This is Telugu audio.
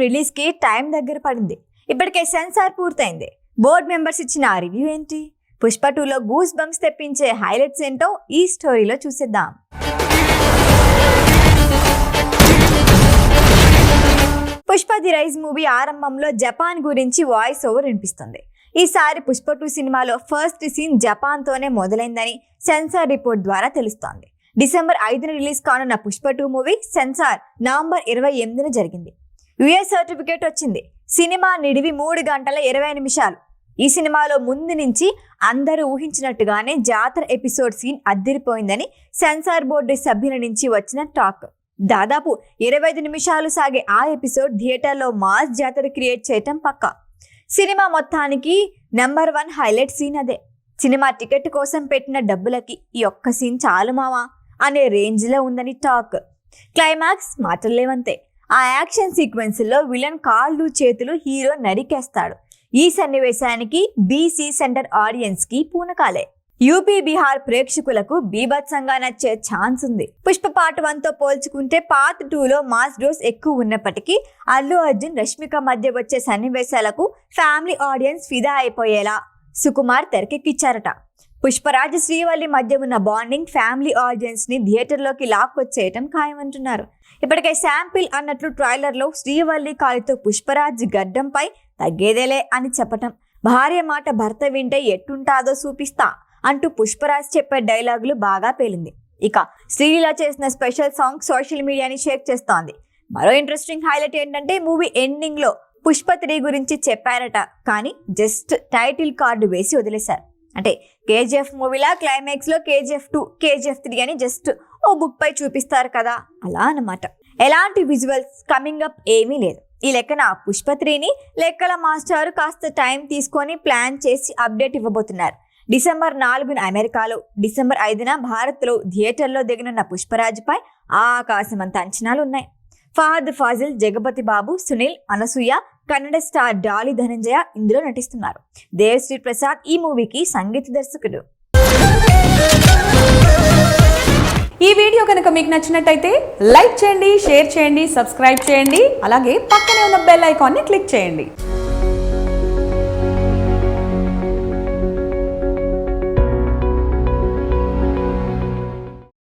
రిలీజ్కి టైం దగ్గర పడింది. ఇప్పటికే సెన్సార్ పూర్తయింది. బోర్డ్ మెంబర్స్ ఇచ్చిన రివ్యూ ఏంటి? పుష్ప 2లో గూస్ బంప్స్ తెప్పించే హైలైట్స్ ఏంటో ఈ స్టోరీలో చూసేద్దాం. పుష్ప ది రైజ్ మూవీ ఆరంభంలో జపాన్ గురించి వాయిస్ ఓవర్ వినిపిస్తుంది. ఈసారి పుష్ప 2 సినిమాలో ఫస్ట్ సీన్ జపాన్తోనే మొదలైందని సెన్సార్ రిపోర్ట్ ద్వారా తెలుస్తోంది. డిసెంబర్ 5న రిలీజ్ కానున్న పుష్ప 2 మూవీ సెన్సార్ నవంబర్ 28న జరిగింది. యుఎస్ సర్టిఫికేట్ వచ్చింది. సినిమా నిడివి 3 గంటల 20 నిమిషాలు. ఈ సినిమాలో ముందు నుంచి అందరూ ఊహించినట్టుగానే జాతర ఎపిసోడ్ సీన్ అద్దిరిపోయిందని సెన్సార్ బోర్డు సభ్యుల నుంచి వచ్చిన టాక్. దాదాపు 25 నిమిషాలు సాగే ఆ ఎపిసోడ్ థియేటర్లో మాస్ జాతర క్రియేట్ చేయటం పక్కా. సినిమా మొత్తానికి నెంబర్ 1 హైలైట్ సీన్ అదే. సినిమా టికెట్ కోసం పెట్టిన డబ్బులకి ఈ ఒక్క సీన్ చాలు మావా అనే రేంజ్లో ఉందని టాక్. క్లైమాక్స్ మాటలేవంతే. ఆ యాక్షన్ సీక్వెన్స్లో విలన్ కాళ్ళు చేతులు హీరో నరికేస్తాడు. ఈ సన్నివేశానికి బీసీ సెంటర్ ఆడియన్స్కి పూనకాలే. యూపీ బీహార్ ప్రేక్షకులకు బీభత్సంగా నచ్చే ఛాన్స్ ఉంది. పుష్ప పార్ట్ 1తో పోల్చుకుంటే పార్ట్ 2లో మాస్ డోస్ ఎక్కువ ఉన్నప్పటికీ అల్లు అర్జున్ రష్మిక మధ్య వచ్చే సన్నివేశాలకు ఫ్యామిలీ ఆడియన్స్ ఫిదా అయిపోయేలా సుకుమార్ తెరకెక్కించారట. పుష్పరాజ్ శ్రీవల్లి మధ్య ఉన్న బాండింగ్ ఫ్యామిలీ ఆడియన్స్ ని థియేటర్లోకి లాక్కొచ్చేయటం ఖాయమంటున్నారు. ఇప్పటికే శాంపిల్ అన్నట్లు ట్రైలర్లో శ్రీవల్లి కాలితో పుష్పరాజ్ గడ్డంపై తగ్గేదేలే అని చెప్పటం, భార్య మాట భర్త వింటే ఎట్టుంటాదో చూపిస్తా అంటూ పుష్పరాజ్ చెప్పే డైలాగులు బాగా పేలింది. ఇక శ్రీలీల చేసిన స్పెషల్ సాంగ్ సోషల్ మీడియాని షేక్ చేస్తోంది. మరో ఇంట్రెస్టింగ్ హైలైట్ ఏంటంటే మూవీ ఎండింగ్ లో పుష్ప 3 గురించి చెప్పారట, కానీ జస్ట్ టైటిల్ కార్డు వేసి వదిలేశారు. అంటే కేజీఎఫ్ మూవీలా క్లైమాక్స్ లో KGF 2 KGF 3 అని జస్ట్ ఓ బుక్ పై చూపిస్తారు కదా, అలా అన్నమాట. ఎలాంటి విజువల్స్ కమింగ్ అప్ ఏమీ లేదు. ఈ లెక్కన పుష్ప 3ని లెక్కల మాస్టారు కాస్త టైం తీసుకొని ప్లాన్ చేసి అప్డేట్ ఇవ్వబోతున్నారు. డిసెంబర్ 4న అమెరికాలో, డిసెంబర్ 5న భారత్లో థియేటర్లో దిగనున్న పుష్పరాజ్పై ఆకాశమంత అంచనాలు ఉన్నాయి. ఫహద్ ఫాజిల్, జగపతి బాబు, సునీల్, అనసూయ, కన్నడ స్టార్ డాలి ధనంజయ ఇందులో నటిస్తున్నారు. దేవశ్రీ ప్రసాద్ ఈ మూవీకి సంగీత దర్శకుడు. ఈ వీడియో కనుక మీకు నచ్చినట్టయితే లైక్ చేయండి, షేర్ చేయండి, సబ్స్క్రైబ్ చేయండి. అలాగే పక్కనే ఉన్న బెల్ ఐకాన్ని క్లిక్ చేయండి.